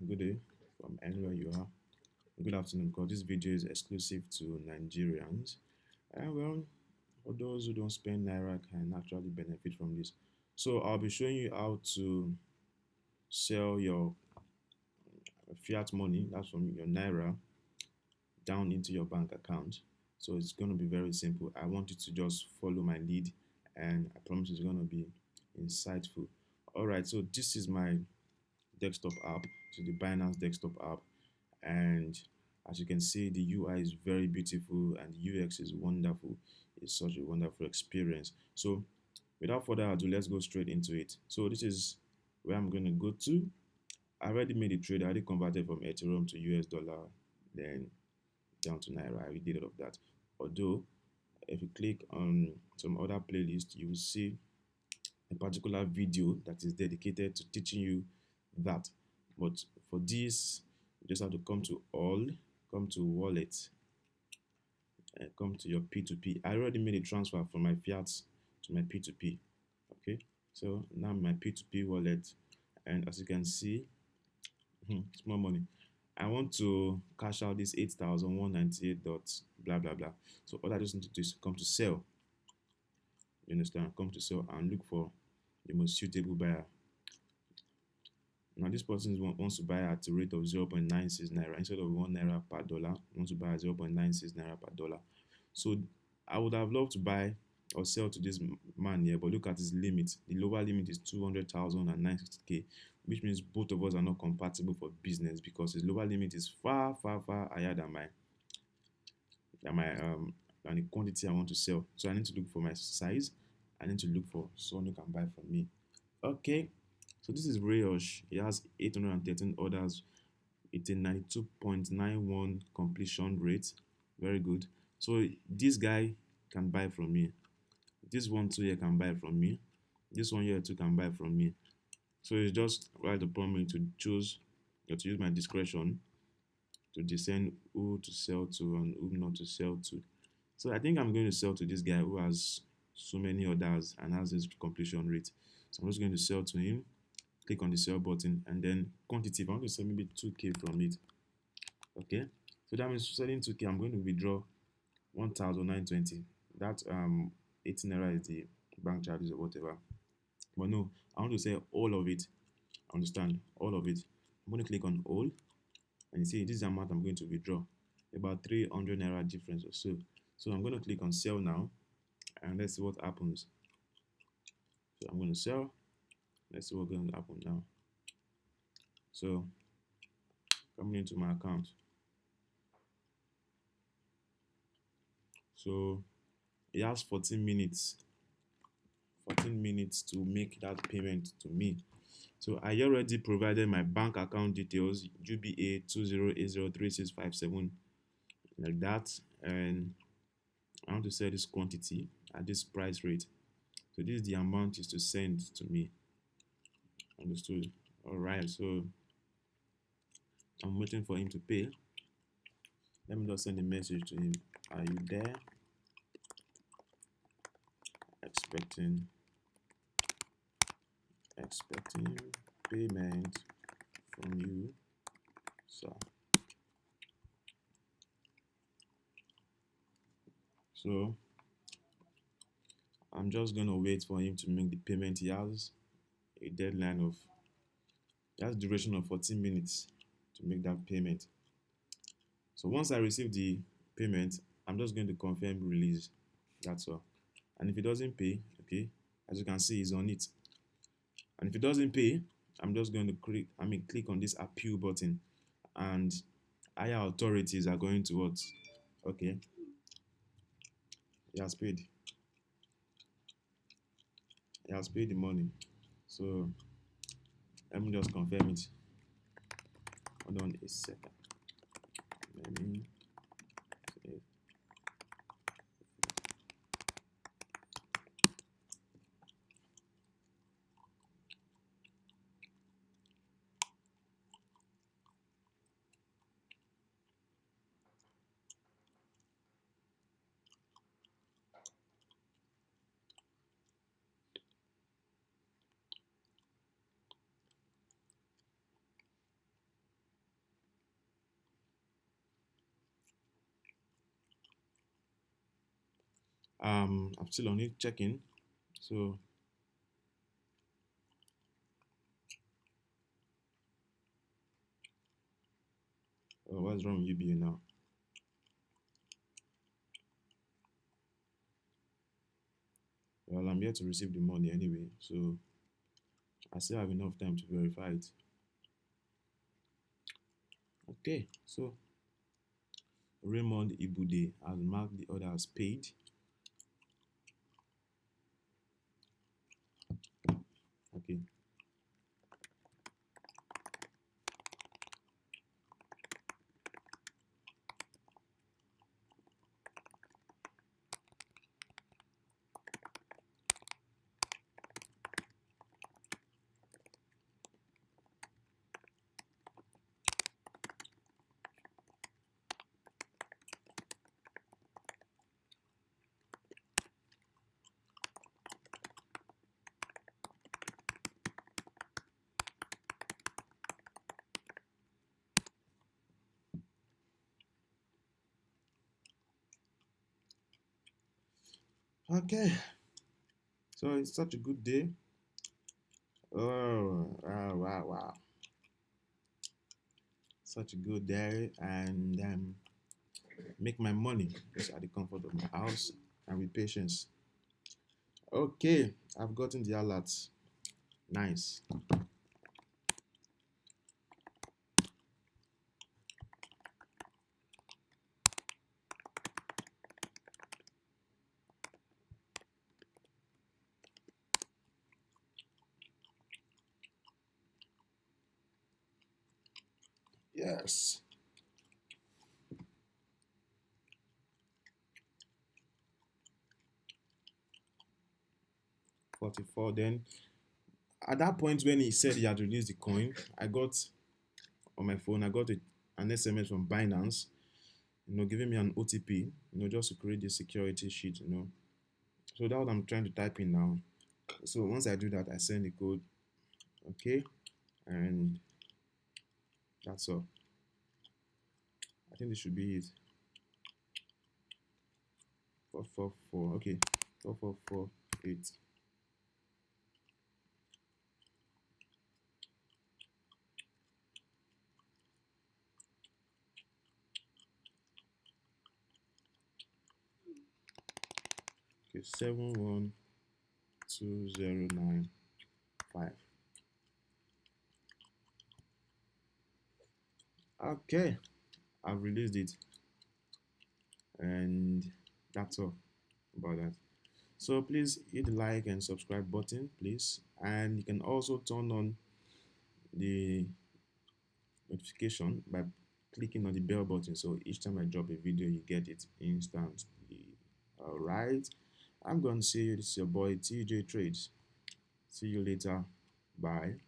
good day from anywhere you are. Good afternoon, because this video is exclusive to Nigerians. And well, for those who don't spend Naira can actually benefit from this. So I'll be showing you how to sell your fiat money, that's from your Naira, down into your bank account. So it's going to be very simple. I want you to just follow my lead, and I promise it's going to be insightful. All right, so this is my desktop app, to the Binance desktop app, and as you can see, the UI is very beautiful and the UX is wonderful. It's such a wonderful experience. So without further ado, let's go straight into it. So this is where I'm going to go to. I already made a trade. I already converted from Ethereum to US dollar, then down to Naira. I already did all of that. Although if you click on some other playlist, you will see a particular video that is dedicated to teaching you that. But for this, you just have to come to all, come to wallet, and come to your P2P. I already made a transfer from my fiat to my P2P. Okay, so now my P2P wallet, and as you can see, small money. I want to cash out this 8,198 dots, blah blah blah. So all I just need to do is come to sell. You understand? Come to sell and look for the most suitable buyer. Now this person wants to buy at a rate of 0.96 naira instead of 1 naira per dollar. Wants to buy at 0.96 naira per dollar. So I would have loved to buy or sell to this man here, but look at his limit. The lower limit is 200,000 and 960k, which means both of us are not compatible for business because his lower limit is far higher than than the quantity I want to sell. So I need to look for my size. I need to look for someone who can buy from me. Okay, so this is Rayosh. He has 813 orders with a 92.91 completion rate. Very good. So this guy can buy from me. This one too here can buy from me. This one here too can buy from me. So it's just right upon me to choose or to use my discretion to discern who to sell to and who not to sell to. So I think I'm going to sell to this guy who has so many orders and has this completion rate. So I'm just going to sell to him. Click on the sell button, and then quantity. If I want to sell maybe 2k from it, okay. So that means selling 2k, I'm going to withdraw 1,920. That 18 naira is the bank charges or whatever. But no, I want to sell all of it. Understand? All of it. I'm going to click on all, and you see this is the amount I'm going to withdraw. About 300 naira difference or so. So I'm going to click on sell now, and let's see what happens. So I'm going to sell. Let's see what's going to happen now. So coming into my account. So it has 14 minutes to make that payment to me. So I already provided my bank account details, UBA 20803657, like that, and I want to sell this quantity at this price rate. So this is the amount is to send to me. Understood? All right, so I'm waiting for him to pay. Let me just send a message to him. Are you there? Expecting payment from you, sir. So I'm just gonna wait for him to make the payment. He has a deadline of, he has duration of 14 minutes to make that payment. So once I receive the payment, I'm just going to confirm release. That's all. And if it doesn't pay, okay, as you can see, he's on it. And if it doesn't pay, I'm just going to click on this appeal button, and higher authorities are going to what? Okay, he has paid. He has paid the money. So let me just confirm it. Hold on a second. Let me save. I'm still on it checking. So what's wrong with UBA now? Well, I'm here to receive the money anyway, so I still have enough time to verify it. Okay, so Raymond Ibude has marked the order as paid. Okay. Okay. So it's such a good day. Oh, wow, wow, wow. Such a good day, and make my money just at the comfort of my house and with patience. Okay, I've gotten the alert. Nice. Yes. 44. Then at that point when he said he had released the coin, I got on my phone, I got an SMS from Binance, giving me an OTP, just to create the security sheet. So that's what I'm trying to type in now. So once I do that, I send the code, okay, and that's all. I think this should be it. 444, okay, 4448. Okay, 712095. Okay, I've released it, and that's all about that. So please hit the like and subscribe button, please, and you can also turn on the notification by clicking on the bell button, so each time I drop a video you get it instantly. All right, I'm going to see you. This is your boy TJ Trades. See you later. Bye.